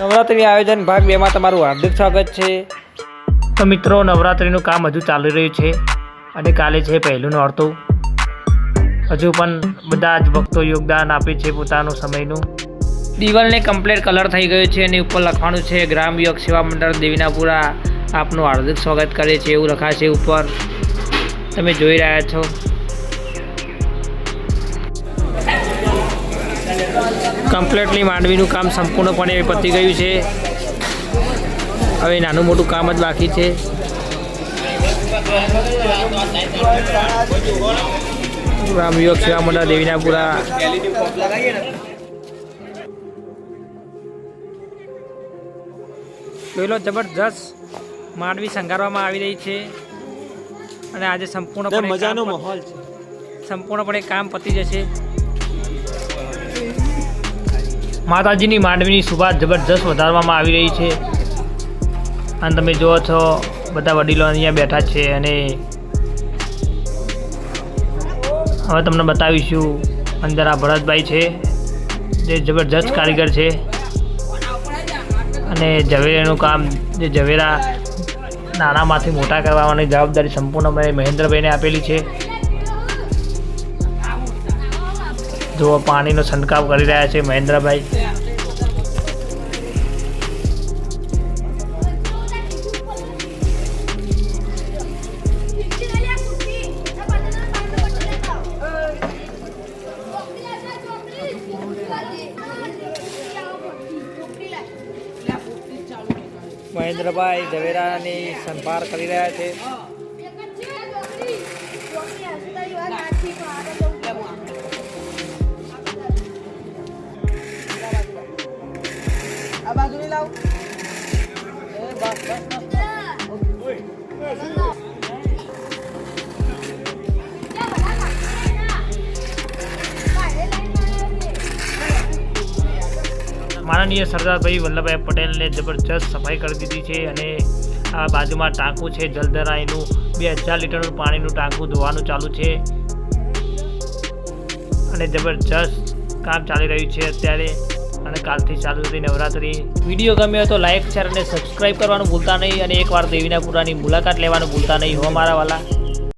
નવરાત્રી આયોજન ભાગ 2 માં તમારું હાર્દિક સ્વાગત છે। તો મિત્રો, નવરાત્રીનું કામ હજુ ચાલી રહ્યું છે અને કાલે છે પહેલું નોરતું। હજુ પણ બધા જ ભક્તો યોગદાન આપે છે પોતાનું સમયનું। દિવાલને કમ્પ્લીટ કલર થઈ ગયો છે અને ઉપર લખવાનું છે ગ્રામ યોગ સેવા મંડળ દેવીનાપુરા આપનું હાર્દિક સ્વાગત કરે છે એવું લખાશે ઉપર, તમે જોઈ રહ્યા છો। કમ્પ્લીટલી માંડવીનું કામ સંપૂર્ણપણે પતી ગયું છે। હવે નાનું મોટું કામ જ બાકી છે। ગ્રામ યોગ સેવા મંડળ દેવીનાપુરા પેલો જબરજસ્ત માંડવી શણગારવામાં આવી રહી છે અને આજે સંપૂર્ણપણે મજાનો માહોલ છે। સંપૂર્ણપણે કામ પતી જશે। માતાજીની માંડવીની સુવાસ જબરજસ્ત વધારવામાં આવી રહી છે અને તમે જુઓ છો બધા વડીલો અહીંયા બેઠા છે અને હવે તમને બતાવીશું અંદર આ ભરતભાઈ છે જે જબરજસ્ત કારીગર છે અને ઝવેરાનું કામ, જે ઝવેરા નાનામાંથી મોટા કરવાની જવાબદારી સંપૂર્ણપણે મહેન્દ્રભાઈને આપેલી છે। જો પાણીનો છંટકાવ કરી રહ્યા છે મહેન્દ્રભાઈ। મહેન્દ્રભાઈ ઝવેરાની સંભાળ કરી રહ્યા છે। માનનીય સરદારભાઈ વલ્લભભાઈ પટેલને જબરજસ્ત સફાઈ કરી દીધી છે અને આ બાજુમાં ટાંકું છે જલધરા, એનું 2000 લીટરનું પાણીનું ટાંકું ધોવાનું ચાલુ છે અને જબરજસ્ત કામ ચાલી રહ્યું છે અત્યારે અને કાલથી ચાલુ હતી નવરાત્રી। વિડીયો ગમ્યો તો લાઇક, શેર અને સબસ્ક્રાઈબ કરવાનું ભૂલતા નહીં અને એકવાર દેવીનાપુરાની મુલાકાત લેવાનું ભૂલતા નહીં હો મારા વાલા।